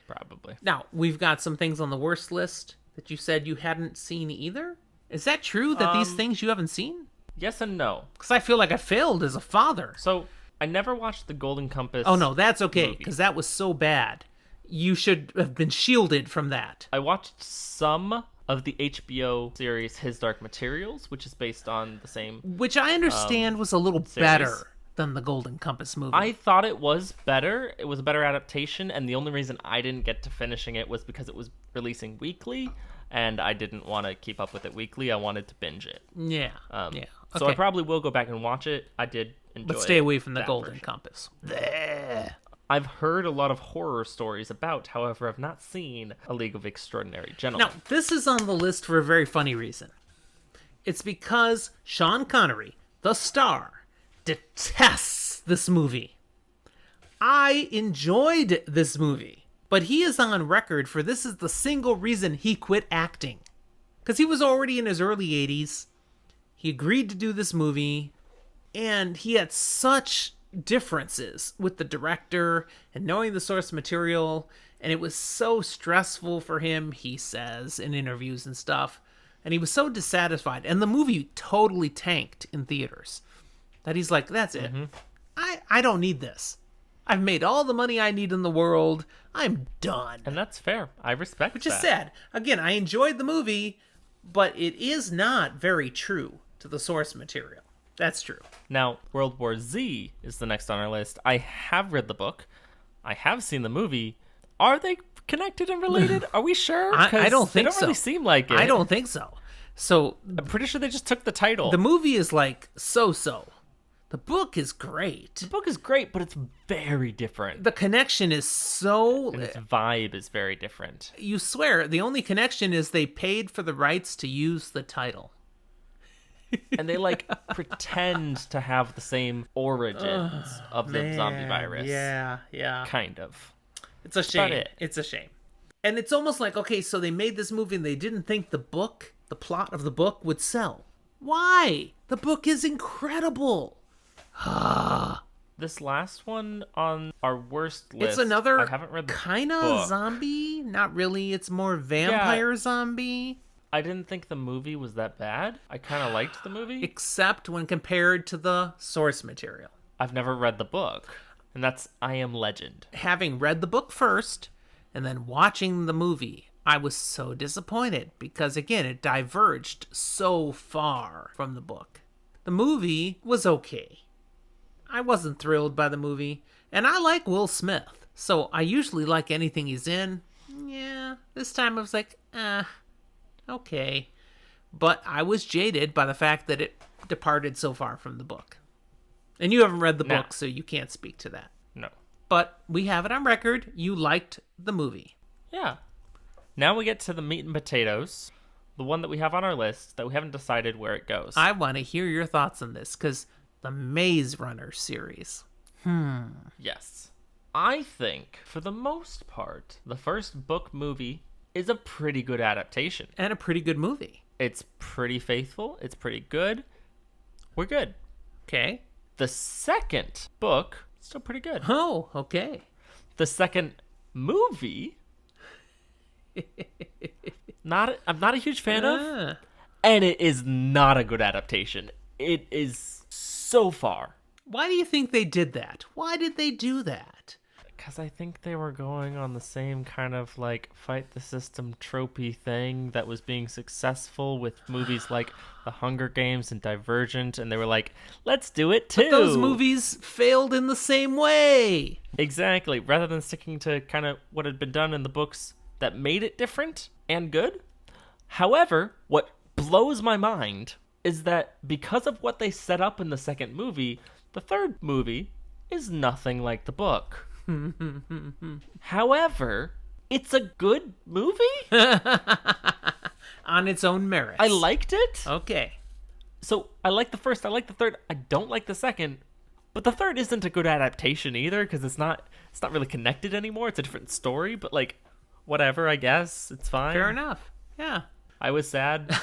probably. Now, we've got some things on the worst list that you said you hadn't seen either? Is that true that these things you haven't seen? Yes and no. Because I feel like I failed as a father. So, I never watched The Golden Compass. Oh, no, that's okay, because that was so bad. You should have been shielded from that. I watched some of the HBO series His Dark Materials, which is based on the same... Which I understand was a little better than the Golden Compass movie. I thought it was better. It was a better adaptation, and the only reason I didn't get to finishing it was because it was releasing weekly, and I didn't want to keep up with it weekly. I wanted to binge it. Yeah. Okay. So I probably will go back and watch it. I did enjoy it. But stay away from the Golden Compass. I've heard a lot of horror stories about, however, I've not seen A League of Extraordinary Gentlemen. Now, this is on the list for a very funny reason. It's because Sean Connery, the star, detests this movie. I enjoyed this movie, but he is on record for this is the single reason he quit acting. Because he was already in his early 80s. He agreed to do this movie, and he had such differences with the director and knowing the source material, and it was so stressful for him, he says in interviews and stuff, and he was so dissatisfied, and the movie totally tanked in theaters that he's like, that's it. I don't need this. I've made all the money I need in the world. I'm done. And that's fair. I respect Which that. is sad. Again, I enjoyed the movie, but it is not very true to the source material. That's true. Now, World War Z is the next on our list. I have read the book. I have seen the movie. Are they connected and related? Are we sure? I don't think so. They don't really seem like it. I don't think so. So I'm pretty sure they just took the title. The movie is like so-so. The book is great. The book is great, but it's very different. The connection is so... And its vibe is very different. You swear, the only connection is they paid for the rights to use the title. And they, like, pretend to have the same origins of the zombie virus. Yeah. Kind of. It's a shame. It's a shame. And it's almost like, okay, so they made this movie and they didn't think the plot of the book would sell. Why? The book is incredible. This last one on our worst list. It's another I haven't read the kind of zombie. Not really. It's more vampire zombie. I didn't think the movie was that bad. I kind of liked the movie. Except when compared to the source material. I've never read the book. And that's I Am Legend. Having read the book first and then watching the movie, I was so disappointed because, again, it diverged so far from the book. The movie was okay. I wasn't thrilled by the movie, and I like Will Smith, so I usually like anything he's in. Yeah, this time I was like, okay. But I was jaded by the fact that it departed so far from the book. And you haven't read the book, so you can't speak to that. No. But we have it on record. You liked the movie. Yeah. Now we get to the meat and potatoes, the one that we have on our list that we haven't decided where it goes. I want to hear your thoughts on this, because the Maze Runner series. Yes. I think, for the most part, the first book movie is a pretty good adaptation. And a pretty good movie. It's pretty faithful. It's pretty good. We're good. Okay. The second book, still pretty good. Oh, okay. The second movie, I'm not a huge fan of. And it is not a good adaptation. It is so far. Why do you think they did that? Why did they do that? Because I think they were going on the same kind of like fight the system tropey thing that was being successful with movies like The Hunger Games and Divergent, and they were like, let's do it too. But those movies failed in the same way. Exactly. Rather than sticking to kind of what had been done in the books that made it different and good. However, what blows my mind is that because of what they set up in the second movie, the third movie is nothing like the book. However, it's a good movie. On its own merits. I liked it. Okay. So I like the first, I like the third, I don't like the second. But the third isn't a good adaptation either, because it's not really connected anymore. It's a different story, but like, whatever, I guess. It's fine. Fair enough. Yeah. I was sad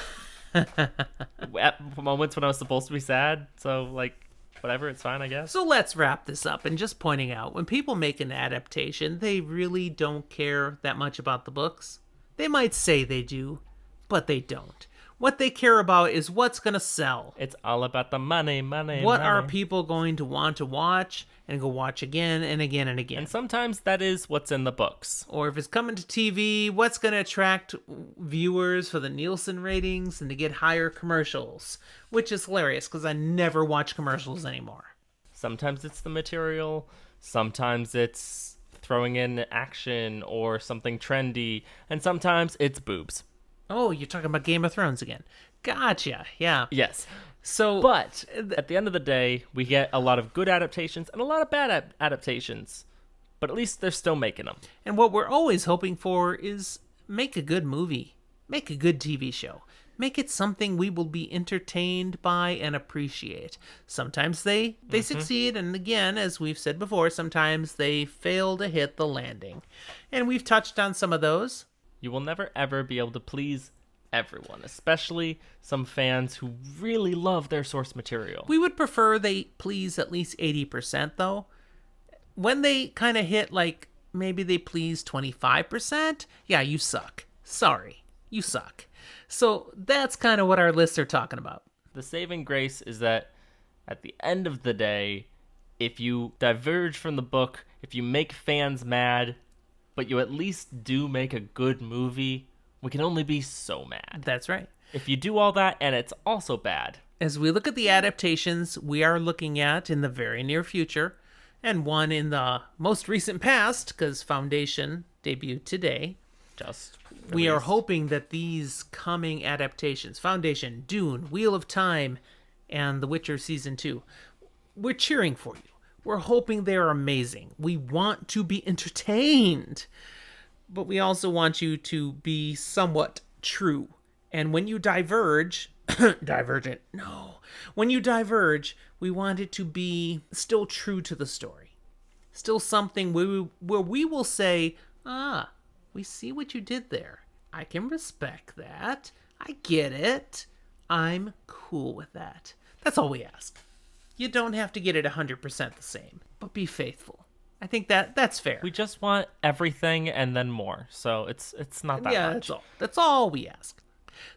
at moments when I was supposed to be sad, so like, whatever, it's fine, I guess. So let's wrap this up and just pointing out, when people make an adaptation, they really don't care that much about the books. They might say they do, but they don't. What they care about is what's going to sell. It's all about the money. What are people going to want to watch and go watch again and again and again? And sometimes that is what's in the books. Or if it's coming to TV, what's going to attract viewers for the Nielsen ratings and to get higher commercials? Which is hilarious, because I never watch commercials anymore. Sometimes it's the material. Sometimes it's throwing in action or something trendy. And sometimes it's boobs. Oh, you're talking about Game of Thrones again. Gotcha, yeah. Yes. So, but at the end of the day, we get a lot of good adaptations and a lot of bad adaptations. But at least they're still making them. And what we're always hoping for is make a good movie. Make a good TV show. Make it something we will be entertained by and appreciate. Sometimes they succeed, and again, as we've said before, sometimes they fail to hit the landing. And we've touched on some of those. You will never, ever be able to please everyone, especially some fans who really love their source material. We would prefer they please at least 80%, though. When they kind of hit, like, maybe they please 25%, yeah, you suck. Sorry, you suck. So that's kind of what our lists are talking about. The saving grace is that at the end of the day, if you diverge from the book, if you make fans mad, but you at least do make a good movie, we can only be so mad. That's right. If you do all that and it's also bad. As we look at the adaptations we are looking at in the very near future, and one in the most recent past, because Foundation debuted today, we are hoping that these coming adaptations, Foundation, Dune, Wheel of Time, and The Witcher Season 2, we're cheering for you. We're hoping they're amazing. We want to be entertained, but we also want you to be somewhat true. And when you diverge, when you diverge, we want it to be still true to the story. Still something where we will say, we see what you did there. I can respect that. I get it. I'm cool with that. That's all we ask. You don't have to get it 100% the same, but be faithful. I think that's fair. We just want everything and then more. So it's not that much. That's all. That's all we ask.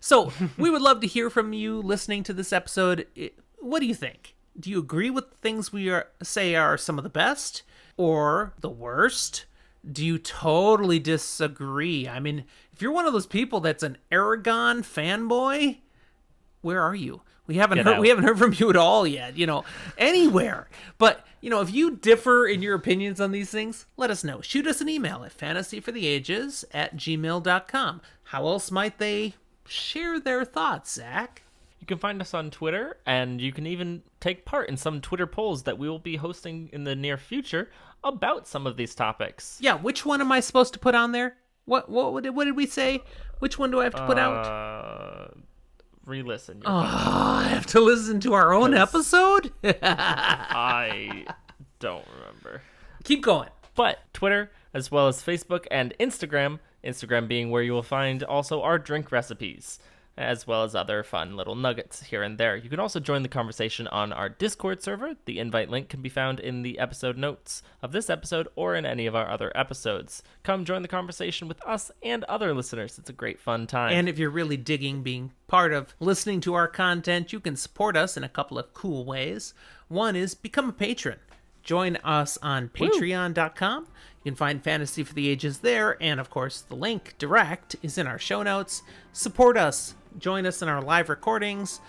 So we would love to hear from you listening to this episode. What do you think? Do you agree with the things we say are some of the best or the worst? Do you totally disagree? I mean, if you're one of those people that's an Aragon fanboy, where are you? We haven't heard from you at all yet, anywhere. But, if you differ in your opinions on these things, let us know. Shoot us an email at fantasyfortheages@gmail.com. How else might they share their thoughts, Zach? You can find us on Twitter, and you can even take part in some Twitter polls that we will be hosting in the near future about some of these topics. Yeah, which one am I supposed to put on there? What did we say? Which one do I have to put out? Re-listen. I have to listen to our own episode? I don't remember. Keep going. But Twitter, as well as Facebook and Instagram being where you will find also our drink recipes, as well as other fun little nuggets here and there. You can also join the conversation on our Discord server. The invite link can be found in the episode notes of this episode or in any of our other episodes. Come join the conversation with us and other listeners. It's a great fun time. And if you're really digging being part of listening to our content, you can support us in a couple of cool ways. One is become a patron. Join us on patreon.com. You can find Fantasy for the Ages there, and of course the link direct is in our show notes. Support us. Join us in our live recordings.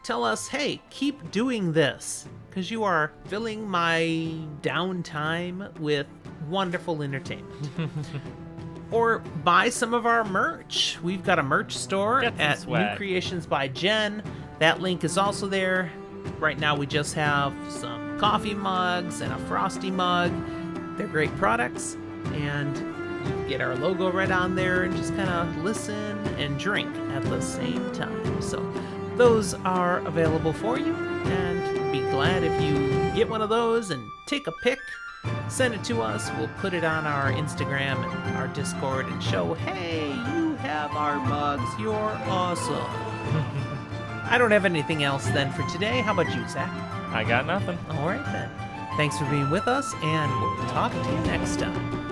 Tell us, hey, keep doing this, because you are filling my downtime with wonderful entertainment. Or buy some of our merch. We've got a merch store at swag. New Creations by Jen. That link is also there. Right now we just have some coffee mugs and a frosty mug. They're great products, and you can get our logo right on there and just kind of listen and drink at the same time. So those are available for you, and be glad if you get one of those and take a pic, send it to us. We'll put it on our Instagram and our Discord and show, hey, you have our mugs, you're awesome. I don't have anything else then for today. How about you, Zach? I got nothing. All right then. Thanks for being with us, and we'll talk to you next time.